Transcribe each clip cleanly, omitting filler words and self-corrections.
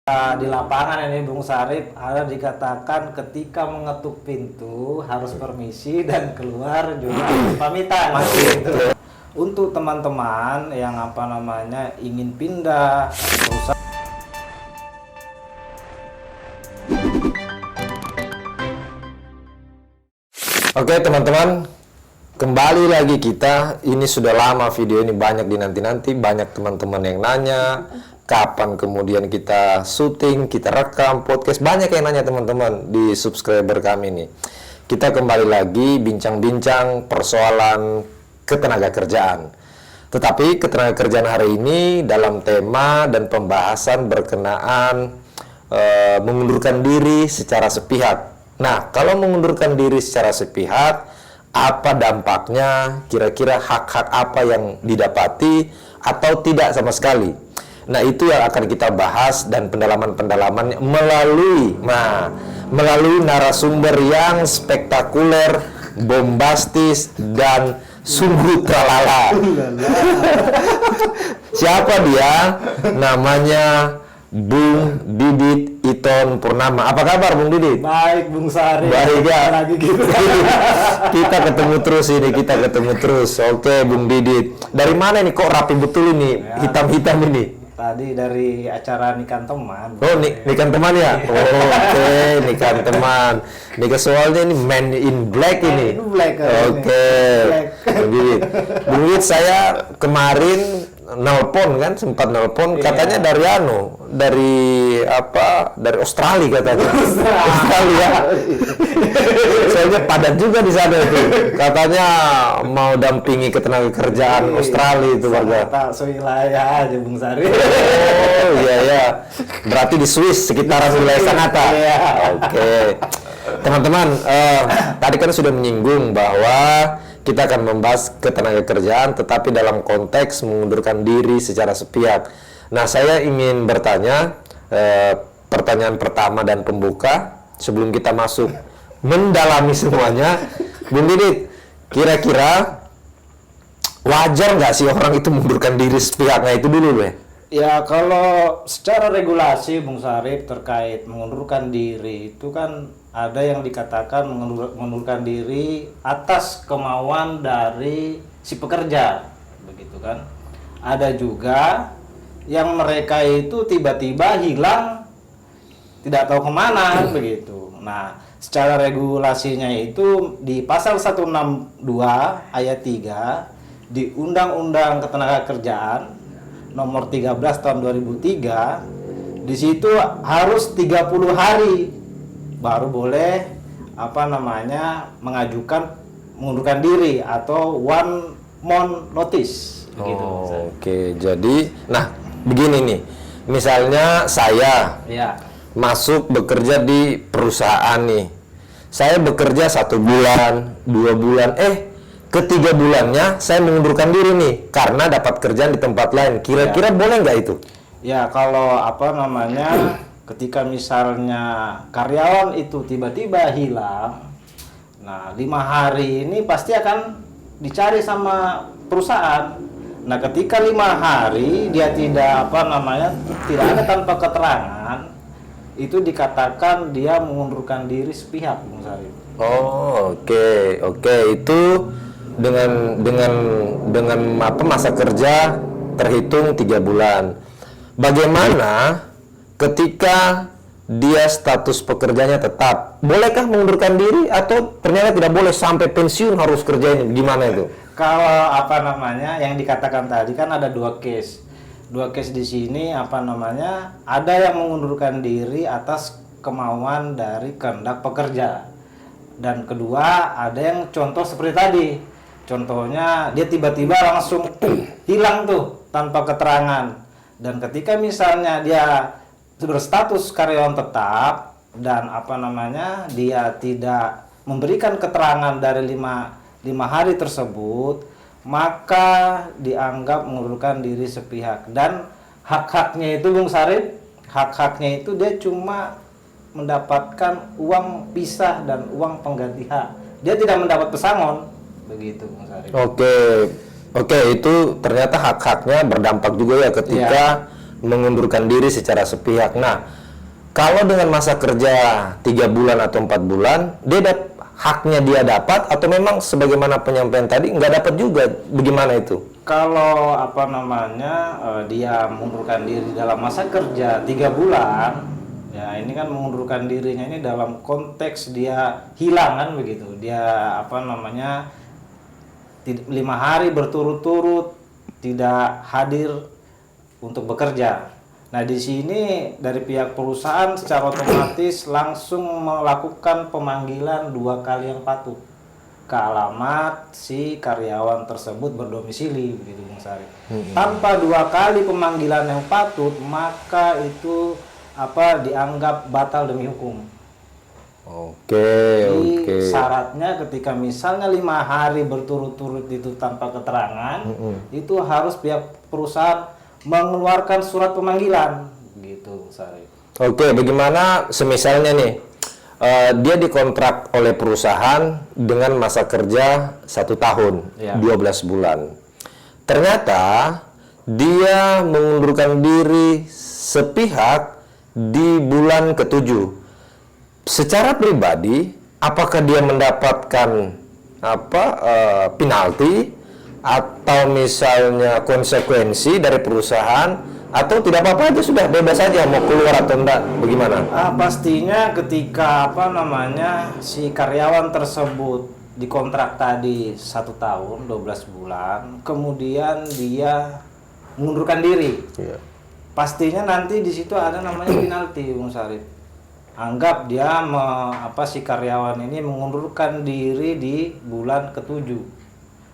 Di lapangan ini Bung Sarip ada dikatakan ketika mengetuk pintu harus permisi dan keluar juga harus pamitan. Gitu. Untuk teman-teman yang ingin pindah perusahaan. Oke teman-teman, kembali lagi kita. Ini sudah lama video ini banyak dinanti-nanti, banyak teman-teman yang nanya kapan kemudian kita syuting, kita rekam podcast, banyak yang nanya teman-teman di subscriber kami nih. Kita kembali lagi bincang-bincang persoalan ketenaga kerjaan. Tetapi ketenaga kerjaan hari ini dalam tema dan pembahasan berkenaan mengundurkan diri secara sepihak. Nah, kalau mengundurkan diri secara sepihak, apa dampaknya? Kira-kira hak-hak apa yang didapati atau tidak sama sekali? Nah, itu yang akan kita bahas dan pendalaman-pendalaman melalui narasumber yang spektakuler, bombastis, dan sungguh tralala. Siapa dia? Namanya Bung Didit Iton Purnama. Apa kabar Bung Didit? Baik Bung Sarip. Baik ya. Lagi gitu. Kita ketemu terus. Oke Bung Didit. Dari mana nih kok rapi betul ini? Hitam-hitam ini. Tadi dari acara nikahan teman. Oh, nikahan teman ya? Oh, oke, nikahan teman. Nikah soalnya ini Man in Black ini. Oke. Bung Didit, saya kemarin sempat nelpon, katanya dari Australia katanya. Australia. Soalnya padat juga di sana itu. Katanya mau dampingi ketenaga kerjaan Australia itu warga. Tak sewilayah aja Bung Sari. Oh iya. Berarti di Swiss sekitaran wilayah Sanata. Oke. Teman-teman, tadi kan sudah menyinggung bahwa kita akan membahas ketenaga kerjaan, tetapi dalam konteks mengundurkan diri secara sepihak. Nah, saya ingin bertanya, pertanyaan pertama dan pembuka, sebelum kita masuk mendalami semuanya. Bung Didit, kira-kira wajar nggak sih orang itu mengundurkan diri sepihak? Nah, itu dulu deh. Ya, kalau secara regulasi Bung Sarip terkait mengundurkan diri itu kan ada yang dikatakan mengundurkan diri atas kemauan dari si pekerja, begitu kan. Ada juga yang mereka itu tiba-tiba hilang, tidak tahu kemana, begitu. Nah, secara regulasinya itu di pasal 162 ayat 3 di Undang-Undang Ketenagakerjaan nomor 13 tahun 2003, di situ harus 30 hari baru boleh mengajukan mengundurkan diri atau one month notice begitu. Oke, jadi begini nih. Misalnya saya masuk bekerja di perusahaan nih. Saya bekerja 1 bulan, 2 bulan, ketiga bulannya saya mengundurkan diri nih karena dapat kerjaan di tempat lain. Kira-kira boleh nggak itu? Ya, kalau ketika misalnya karyawan itu tiba-tiba hilang, nah 5 hari ini pasti akan dicari sama perusahaan. Nah, ketika 5 hari dia tidak tidak ada tanpa keterangan, itu dikatakan dia mengundurkan diri sepihak, Bung Sarip. Oh, oke. Itu dengan masa kerja terhitung 3 bulan. Bagaimana ketika dia status pekerjaannya tetap? Bolehkah mengundurkan diri atau ternyata tidak boleh sampai pensiun harus kerjain? Gimana itu? Kalau yang dikatakan tadi kan ada 2 case. 2 case di sini ada yang mengundurkan diri atas kemauan dari kehendak pekerja. Dan kedua, ada yang contoh seperti tadi. Contohnya dia tiba-tiba langsung hilang tuh tanpa keterangan. Dan ketika misalnya dia berstatus karyawan tetap dan dia tidak memberikan keterangan dari 5 hari tersebut, maka dianggap mengundurkan diri sepihak. Dan hak-haknya itu Bung Sarip, hak-haknya itu dia cuma mendapatkan uang pisah dan uang pengganti hak. Dia tidak mendapat pesangon, begitu Bung Sarip. Oke, itu ternyata hak-haknya berdampak juga ya ketika mengundurkan diri secara sepihak. Nah, kalau dengan masa kerja 3 bulan atau 4 bulan, haknya dia dapat atau memang sebagaimana penyampaian tadi nggak dapat juga, bagaimana itu? Kalau dia mengundurkan diri dalam masa kerja 3 bulan, ya ini kan mengundurkan dirinya ini dalam konteks dia hilang kan begitu. Dia 5 hari berturut-turut tidak hadir untuk bekerja. Nah, di sini dari pihak perusahaan secara otomatis langsung melakukan pemanggilan 2 kali yang patut ke alamat si karyawan tersebut berdomisili, begitu Bung Sari. Tanpa 2 kali pemanggilan yang patut, maka itu dianggap batal demi hukum. Jadi syaratnya ketika misalnya 5 hari berturut-turut itu tanpa keterangan, itu harus pihak perusahaan mengeluarkan surat pemanggilan, gitu, Sari. Oke, bagaimana semisalnya nih dia dikontrak oleh perusahaan dengan masa kerja 1 tahun, 12 bulan. Ternyata dia mengundurkan diri sepihak di bulan ke-7. Secara pribadi, apakah dia mendapatkan penalti atau misalnya konsekuensi dari perusahaan, atau tidak apa-apa aja, sudah bebas saja mau keluar atau enggak, bagaimana? Pastinya ketika si karyawan tersebut dikontrak tadi 1 tahun 12 bulan, kemudian dia mengundurkan diri, pastinya nanti di situ ada namanya penalti, Bung Sarif. Anggap dia si karyawan ini mengundurkan diri di bulan ke-7.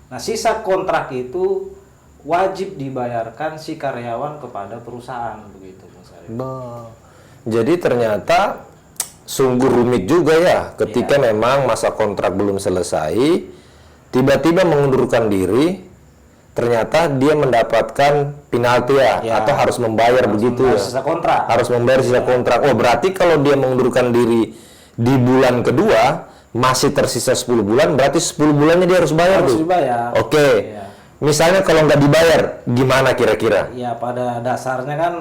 Nah, sisa kontrak itu wajib dibayarkan si karyawan kepada perusahaan, begitu Bung Sarif. Jadi ternyata sungguh rumit juga ya ketika memang masa kontrak belum selesai, tiba-tiba mengundurkan diri, ternyata dia mendapatkan penalti atau harus membayar, begitu ya. Sisa kontrak. Harus membayar sisa kontrak. Oh, berarti kalau dia mengundurkan diri di bulan kedua masih tersisa 10 bulan, berarti 10 bulannya dia harus bayar tuh. Dibayar. Oke. Misalnya kalau nggak dibayar, gimana kira-kira? Ya, pada dasarnya kan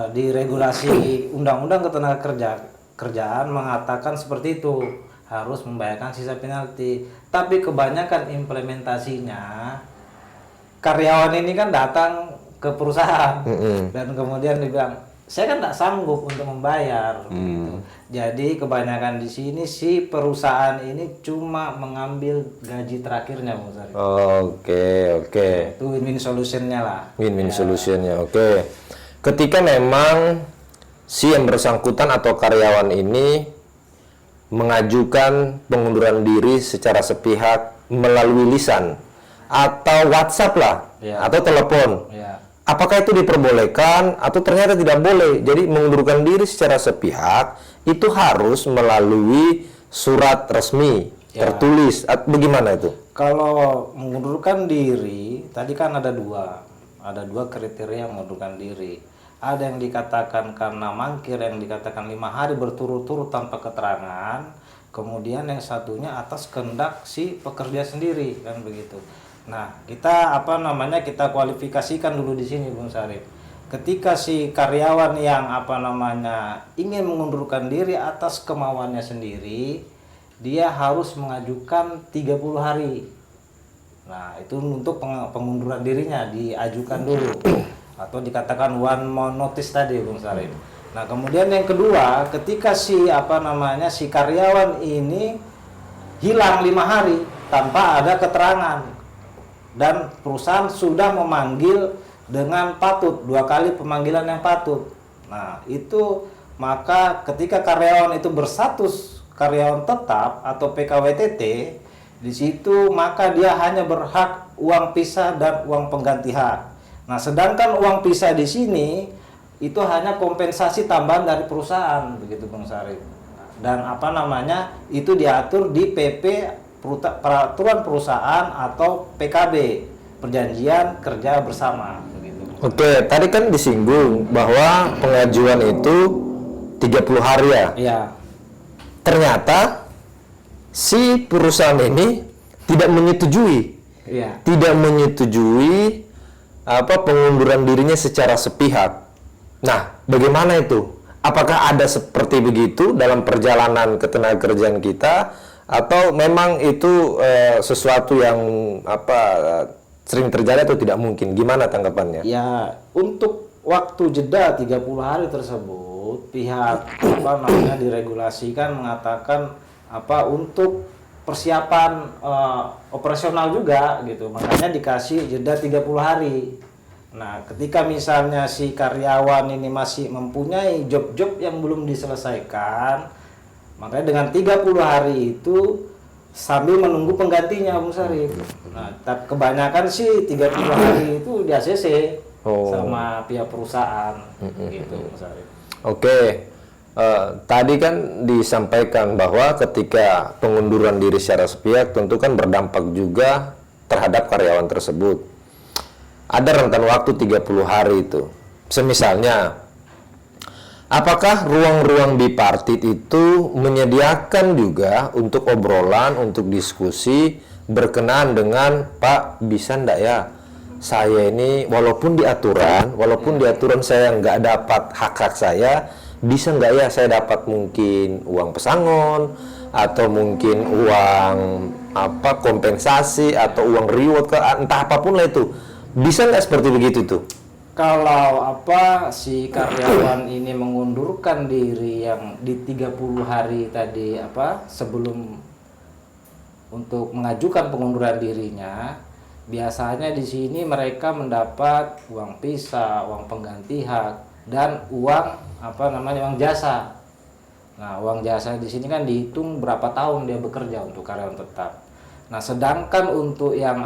di regulasi Undang-Undang Ketenagakerjaan mengatakan seperti itu, harus membayarkan sisa penalti. Tapi kebanyakan implementasinya, karyawan ini kan datang ke perusahaan dan kemudian dibilang, saya kan tidak sanggup untuk membayar. Gitu. Jadi kebanyakan di sini si perusahaan ini cuma mengambil gaji terakhirnya, Bung Sari. Oke. Itu win-win solutionnya lah. Win-win solutionnya, oke. Ketika memang si yang bersangkutan atau karyawan ini mengajukan pengunduran diri secara sepihak melalui lisan atau WhatsApp lah, atau telepon. Apakah itu diperbolehkan atau ternyata tidak boleh? Jadi mengundurkan diri secara sepihak itu harus melalui surat resmi, tertulis. Bagaimana itu? Kalau mengundurkan diri, tadi kan ada dua kriteria mengundurkan diri. Ada yang dikatakan karena mangkir, yang dikatakan 5 hari berturut-turut tanpa keterangan. Kemudian yang satunya atas kehendak si pekerja sendiri, kan begitu. Nah, kita kita kualifikasikan dulu di sini, Bung Sarif. Ketika si karyawan yang ingin mengundurkan diri atas kemauannya sendiri, dia harus mengajukan 30 hari. Nah, itu untuk pengunduran dirinya diajukan dulu atau dikatakan one month notice tadi, Bung Sarif. Nah, kemudian yang kedua, ketika si karyawan ini hilang 5 hari tanpa ada keterangan dan perusahaan sudah memanggil dengan patut, 2 kali pemanggilan yang patut. Nah, itu maka ketika karyawan itu berstatus karyawan tetap atau PKWTT, di situ maka dia hanya berhak uang pisah dan uang pengganti hak. Nah, sedangkan uang pisah di sini itu hanya kompensasi tambahan dari perusahaan, begitu Bung Sarif. Dan itu diatur di PP Peraturan Perusahaan atau PKB, Perjanjian Kerja Bersama, begitu. Oke, tadi kan disinggung bahwa pengajuan itu 30 hari ya? Iya. Ternyata si perusahaan ini tidak menyetujui. Tidak menyetujui pengunduran dirinya secara sepihak. Nah, bagaimana itu? Apakah ada seperti begitu dalam perjalanan ketenagakerjaan kita, atau memang itu sesuatu yang sering terjadi atau tidak mungkin? Gimana tanggapannya? Ya, untuk waktu jeda 30 hari tersebut, pihak diregulasikan mengatakan untuk persiapan operasional juga gitu. Makanya dikasih jeda 30 hari. Nah, ketika misalnya si karyawan ini masih mempunyai job-job yang belum diselesaikan, makanya dengan 30 hari itu sambil menunggu penggantinya, Bung Sarif. Nah, kebanyakan sih 30 hari itu di ACC sama pihak perusahaan gitu, Bung Sarif. Oke. Tadi kan disampaikan bahwa ketika pengunduran diri secara sepihak tentu kan berdampak juga terhadap karyawan tersebut. Ada rentan waktu 30 hari itu. Semisalnya, apakah ruang-ruang bipartit itu menyediakan juga untuk obrolan, untuk diskusi berkenaan dengan, Pak, bisa ndak ya saya ini walaupun di aturan saya nggak dapat hak-hak saya, bisa nggak ya saya dapat mungkin uang pesangon atau mungkin uang kompensasi atau uang reward entah apapun lah itu, bisa nggak seperti begitu tuh? Kalau si karyawan ini mengundurkan diri yang di 30 hari tadi sebelum untuk mengajukan pengunduran dirinya, biasanya di sini mereka mendapat uang pisah, uang pengganti hak, dan uang uang jasa. Nah, uang jasa di sini kan dihitung berapa tahun dia bekerja untuk karyawan tetap. Nah, sedangkan untuk yang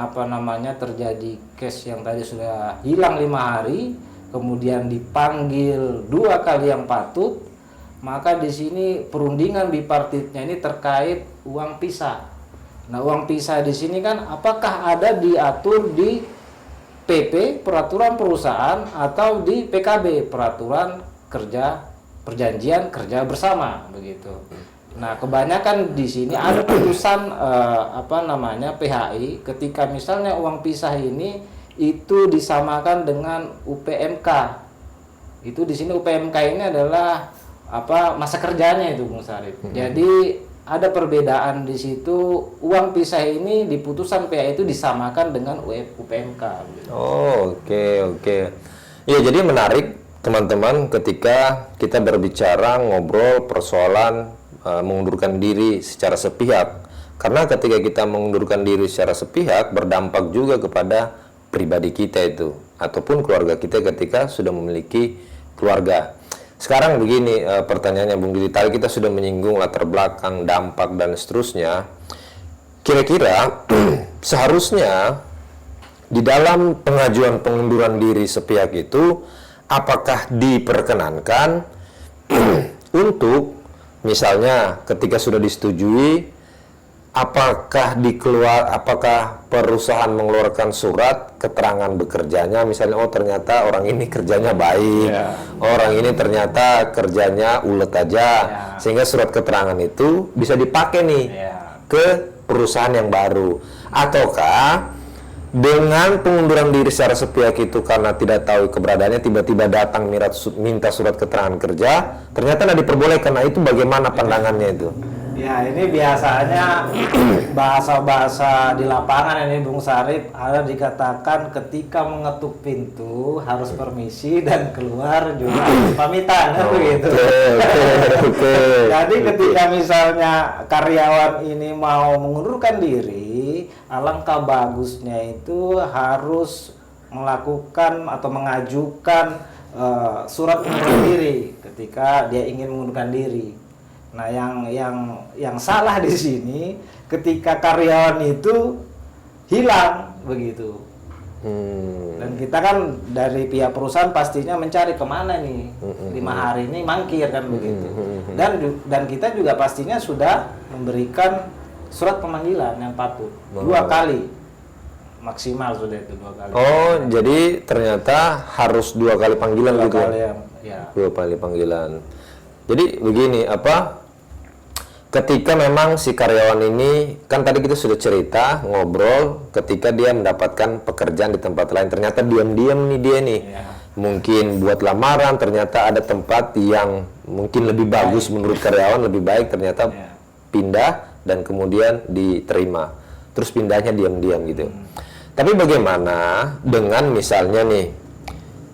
terjadi case yang tadi sudah hilang 5 hari, kemudian dipanggil 2 kali yang patut, maka di sini perundingan bipartitnya ini terkait uang pisah. Nah, uang pisah di sini kan apakah ada diatur di PP peraturan perusahaan atau di PKB peraturan kerja perjanjian kerja bersama begitu. Nah, kebanyakan di sini ada putusan PHI ketika misalnya uang pisah ini itu disamakan dengan UPMK. Itu di sini UPMK ini adalah masa kerjanya itu, Bung Sarif. Jadi ada perbedaan di situ, uang pisah ini di putusan PHI itu disamakan dengan UPMK. Gitu. Oh, oke. Ya, jadi menarik teman-teman ketika kita berbicara ngobrol persoalan mengundurkan diri secara sepihak. Karena ketika kita mengundurkan diri secara sepihak berdampak juga kepada pribadi kita itu ataupun keluarga kita ketika sudah memiliki keluarga. Sekarang begini pertanyaannya Bung Didi, tadi kita sudah menyinggung latar belakang, dampak dan seterusnya. Kira-kira seharusnya di dalam pengajuan pengunduran diri sepihak itu apakah diperkenankan untuk misalnya ketika sudah disetujui, apakah perusahaan mengeluarkan surat keterangan bekerjanya, misalnya ternyata orang ini kerjanya baik, orang ini ternyata kerjanya ulet aja, sehingga surat keterangan itu bisa dipakai nih ke perusahaan yang baru, ataukah dengan pengunduran diri secara sepihak itu karena tidak tahu keberadaannya tiba-tiba datang minta surat keterangan kerja, ternyata tidak diperbolehkan. Nah, itu bagaimana pandangannya itu? Ya, ini biasanya bahasa-bahasa di lapangan ini, Bung Sarif, ada dikatakan ketika mengetuk pintu harus permisi dan keluar juga harus pamitan, begitu. Oke. Jadi ketika misalnya karyawan ini mau mengundurkan diri, alangkah bagusnya itu harus melakukan atau mengajukan surat pengunduran diri ketika dia ingin mengundurkan diri. Nah, yang salah di sini ketika karyawan itu hilang begitu. Dan kita kan dari pihak perusahaan pastinya mencari kemana nih 5 hari ini mangkir kan begitu. Dan kita juga pastinya sudah memberikan surat pemanggilan yang patut 2 kali maksimal sudah itu 2 kali. Oh, jadi ternyata harus 2 kali panggilan 2 gitu kali ya? 2 kali panggilan. Jadi begini, ketika memang si karyawan ini, kan tadi kita sudah cerita, ngobrol, ketika dia mendapatkan pekerjaan di tempat lain, ternyata diam-diam nih dia nih, mungkin buat lamaran, ternyata ada tempat yang mungkin lebih bagus menurut karyawan, lebih baik, ternyata pindah dan kemudian diterima. Terus pindahnya diam-diam gitu. Tapi bagaimana dengan misalnya nih,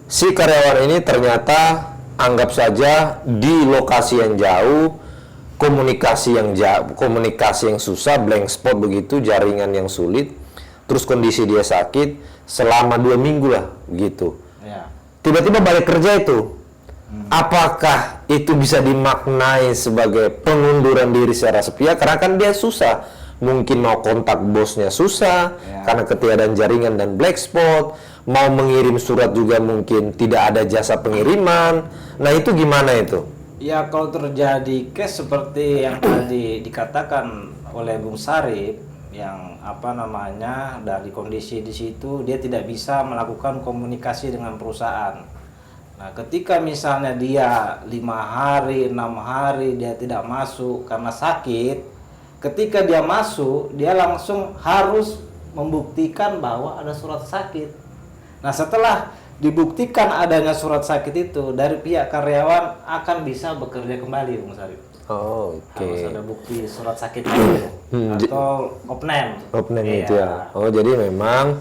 si karyawan ini ternyata anggap saja di lokasi yang jauh, komunikasi yang susah, blank spot begitu, jaringan yang sulit, terus kondisi dia sakit selama 2 minggu lah gitu. Tiba-tiba balik kerja itu, apakah itu bisa dimaknai sebagai pengunduran diri secara sepihak? Karena kan dia susah, mungkin mau kontak bosnya susah karena ketiadaan jaringan dan black spot, mau mengirim surat juga mungkin tidak ada jasa pengiriman. Nah itu gimana itu? Ya kalau terjadi case seperti yang tadi dikatakan oleh Bung Sarip, yang dari kondisi di situ dia tidak bisa melakukan komunikasi dengan perusahaan. Nah ketika misalnya dia 5 hari, 6 hari dia tidak masuk karena sakit, ketika dia masuk dia langsung harus membuktikan bahwa ada surat sakit. Nah setelah dibuktikan adanya surat sakit itu, dari pihak karyawan akan bisa bekerja kembali, Bung Sarip. Oh, oke. Harus ada bukti surat sakit atau opname. Opname itu ya. Oh, jadi memang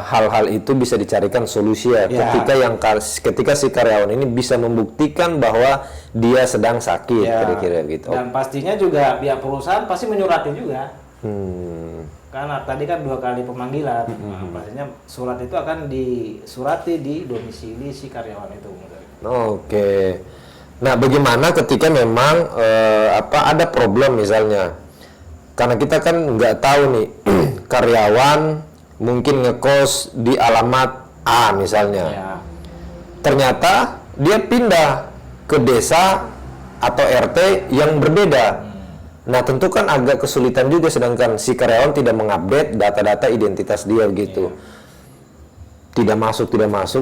hal-hal itu bisa dicarikan solusi ya. Ketika si karyawan ini bisa membuktikan bahwa dia sedang sakit, kira-kira gitu. Dan pastinya juga pihak perusahaan pasti menyurati juga. Karena tadi kan 2 kali pemanggilan, pastinya surat itu akan disurati di domisili si karyawan itu. Oke. Nah, bagaimana ketika memang ada problem misalnya? Karena kita kan nggak tahu nih, karyawan mungkin ngekos di alamat A misalnya. Ternyata dia pindah ke desa atau RT yang berbeda. Nah tentu kan agak kesulitan juga, sedangkan si karyawan tidak mengupdate data-data identitas dia gitu. Tidak masuk,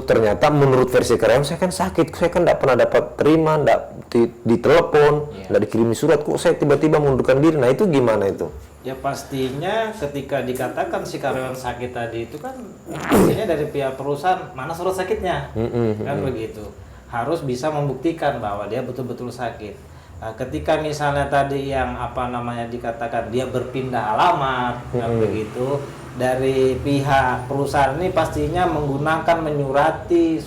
ternyata menurut versi karyawan, saya kan sakit, saya kan tidak pernah dapat terima, tidak ditelepon, tidak dikirimi surat, kok saya tiba-tiba mengundurkan diri. Nah itu gimana itu? Ya pastinya ketika dikatakan si karyawan sakit tadi itu kan pastinya dari pihak perusahaan, mana surat sakitnya, kan begitu. Harus bisa membuktikan bahwa dia betul-betul sakit. Nah, ketika misalnya tadi yang dikatakan dia berpindah alamat, kan begitu, dari pihak perusahaan ini pastinya menggunakan menyurati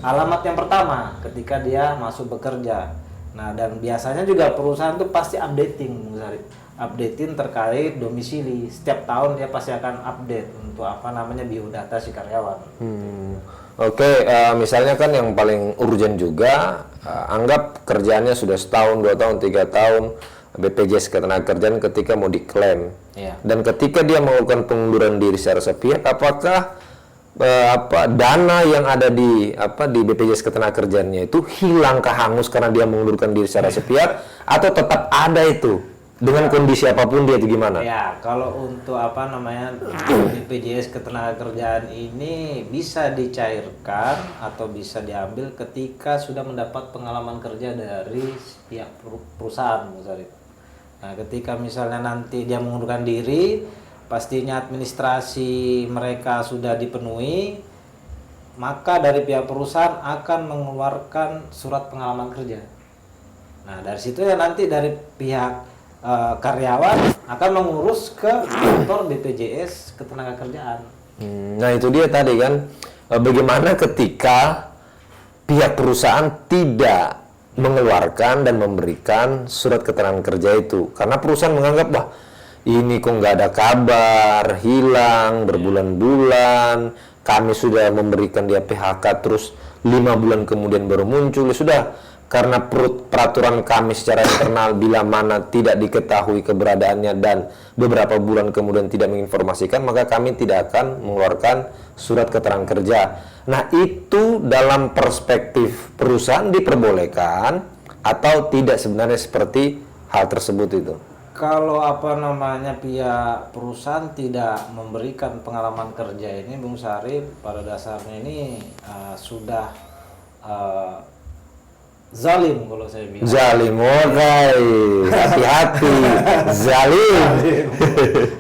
alamat yang pertama ketika dia masuk bekerja. Nah dan biasanya juga perusahaan itu pasti updating terkait domisili. Setiap tahun dia pasti akan update untuk biodata si karyawan. Oke, misalnya kan yang paling urgent juga, anggap kerjaannya sudah setahun, 2 tahun, 3 tahun, BPJS Ketenagakerjaan ketika mau diklaim, dan ketika dia melakukan pengunduran diri secara sepihak, apakah dana yang ada di BPJS Ketenagakerjaannya itu hilang, kehangus karena dia mengundurkan diri secara sepihak, atau tetap ada itu dengan kondisi apapun dia itu gimana? Ya, kalau untuk BPJS Ketenagakerjaan ini bisa dicairkan atau bisa diambil ketika sudah mendapat pengalaman kerja dari pihak perusahaan, Nah, ketika misalnya nanti dia mengundurkan diri, pastinya administrasi mereka sudah dipenuhi, maka dari pihak perusahaan akan mengeluarkan surat pengalaman kerja. Nah, dari situ ya nanti dari pihak karyawan akan mengurus ke kantor BPJS Ketenagakerjaan. Nah itu dia tadi kan, bagaimana ketika pihak perusahaan tidak mengeluarkan dan memberikan surat keterangan kerja itu, karena perusahaan menganggap bah ini kok nggak ada kabar, hilang berbulan-bulan, kami sudah memberikan dia PHK terus 5 bulan kemudian baru muncul, ya sudah. Karena peraturan kami secara internal bila mana tidak diketahui keberadaannya dan beberapa bulan kemudian tidak menginformasikan, maka kami tidak akan mengeluarkan surat keterangan kerja. Nah itu dalam perspektif perusahaan diperbolehkan atau tidak sebenarnya seperti hal tersebut itu? Kalau pihak perusahaan tidak memberikan pengalaman kerja ini, Bung Sarip, pada dasarnya ini sudah zalim kalau saya bilang. Zalim, hati-hati, zalim.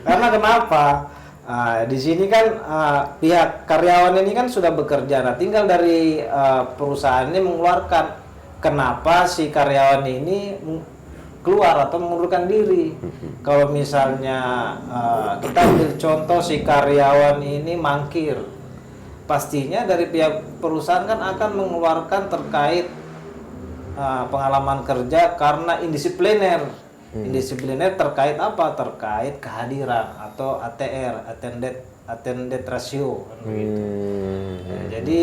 Karena kenapa? Di sini kan pihak karyawan ini kan sudah bekerja, nah tinggal dari perusahaan ini mengeluarkan kenapa si karyawan ini keluar atau mengundurkan diri. Kalau misalnya kita ambil contoh si karyawan ini mangkir, pastinya dari pihak perusahaan kan akan mengeluarkan terkait pengalaman kerja karena indisipliner. Indisipliner terkait apa? Terkait kehadiran atau ATR, attended ratio. Gitu. Jadi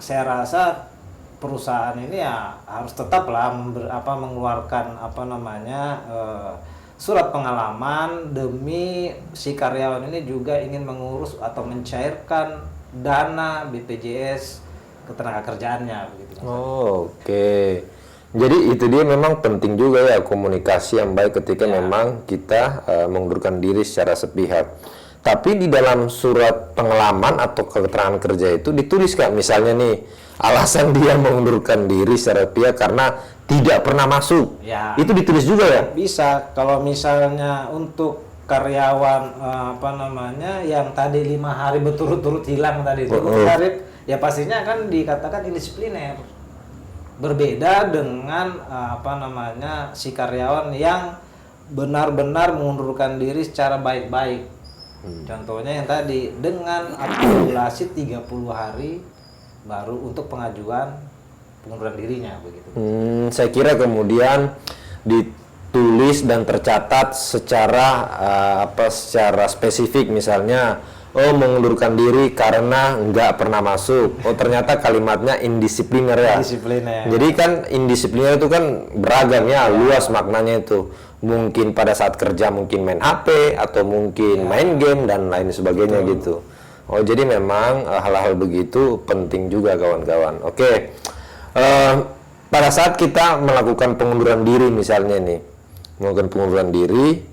saya rasa perusahaan ini ya harus tetaplah mengeluarkan surat pengalaman demi si karyawan ini juga ingin mengurus atau mencairkan dana BPJS ketenagakerjaannya begitu. Oke. Jadi itu dia memang penting juga ya komunikasi yang baik ketika memang kita mengundurkan diri secara sepihak. Tapi di dalam surat pengalaman atau keterangan kerja itu dituliskan misalnya nih alasan dia mengundurkan diri secara sepihak karena tidak pernah masuk. Ya. Itu ditulis juga ya? Bisa. Kalau misalnya untuk karyawan yang tadi 5 hari berturut-turut hilang tadi itu, ya pastinya akan dikatakan indisipliner. Berbeda dengan si karyawan yang benar-benar mengundurkan diri secara baik-baik. Contohnya yang tadi dengan akumulasi 30 hari baru untuk pengajuan pengunduran dirinya begitu. Saya kira kemudian ditulis dan tercatat secara secara spesifik misalnya mengundurkan diri karena nggak pernah masuk. Ternyata kalimatnya indisipliner ya. Indisipliner. Jadi kan indisipliner itu kan beragam ya, luas maknanya itu. Mungkin pada saat kerja mungkin main HP atau mungkin main game dan lain sebagainya gitu. Jadi memang hal-hal begitu penting juga kawan-kawan. Oke. Pada saat kita melakukan pengunduran diri misalnya nih, melakukan pengunduran diri,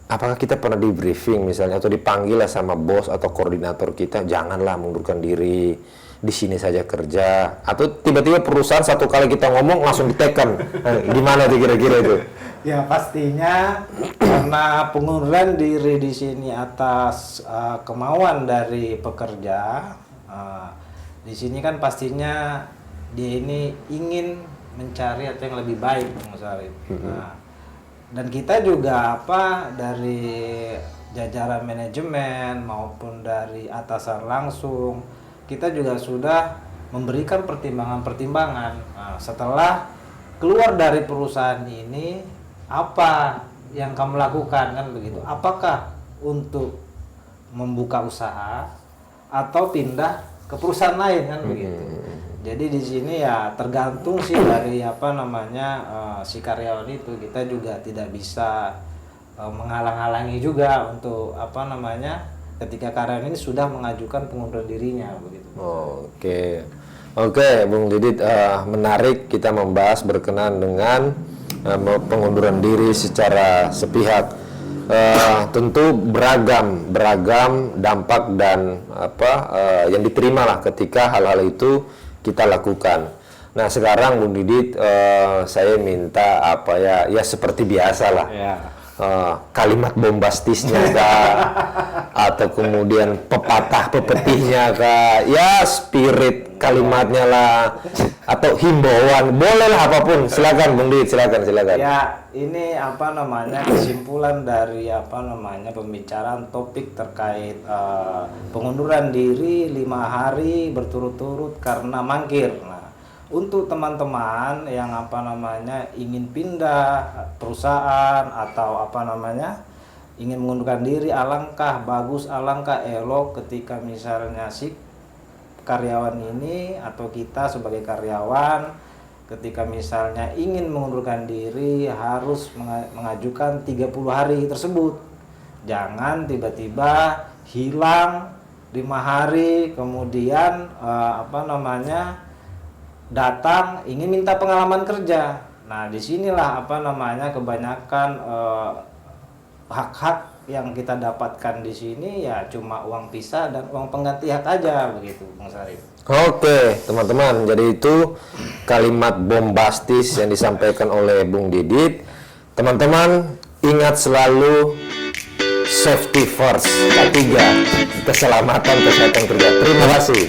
apakah kita pernah di briefing misalnya atau dipanggil lah sama bos atau koordinator kita, janganlah mengundurkan diri, di sini saja kerja, atau tiba-tiba perusahaan satu kali kita ngomong langsung diteken, gimana tuh kira-kira itu? Ya pastinya karena pengunduran diri di sini atas kemauan dari pekerja, di sini kan pastinya dia ini ingin mencari atau yang lebih baik, Mas Arif. Dan kita juga dari jajaran manajemen maupun dari atasan langsung, kita juga sudah memberikan pertimbangan-pertimbangan. Setelah keluar dari perusahaan ini, apa yang kamu lakukan kan begitu? Apakah untuk membuka usaha atau pindah ke perusahaan lain kan begitu? Jadi di sini ya tergantung sih dari si karyawan itu. Kita juga tidak bisa menghalang-halangi juga untuk ketika karyawan ini sudah mengajukan pengunduran dirinya begitu. Oke, Bung Didit, menarik kita membahas berkenaan dengan pengunduran diri secara sepihak. Tentu beragam dampak dan yang diterima lah ketika hal-hal itu kita lakukan. Nah sekarang Bung Didit, saya minta ya seperti biasa lah. Kalimat bombastisnya kah, atau kemudian pepatihnya kah, ya spirit kalimatnya lah, atau himbauan, boleh lah apapun, silakan Bung Didit, silakan. Ya ini kesimpulan dari pembicaraan topik terkait pengunduran diri 5 hari berturut-turut karena mangkir. Untuk teman-teman yang ingin pindah perusahaan atau ingin mengundurkan diri, alangkah bagus, alangkah elok ketika misalnya si karyawan ini atau kita sebagai karyawan ketika misalnya ingin mengundurkan diri harus mengajukan 30 hari tersebut. Jangan tiba-tiba hilang 5 hari kemudian datang ingin minta pengalaman kerja. Nah, disinilah kebanyakan hak-hak yang kita dapatkan di sini ya cuma uang pisah dan uang pengganti hak aja begitu, Bang Sarif. Oke, teman-teman. Jadi itu kalimat bombastis yang disampaikan oleh Bung Didit. Teman-teman, ingat selalu safety first. Ketiga, keselamatan kesehatan kerja. Terima kasih.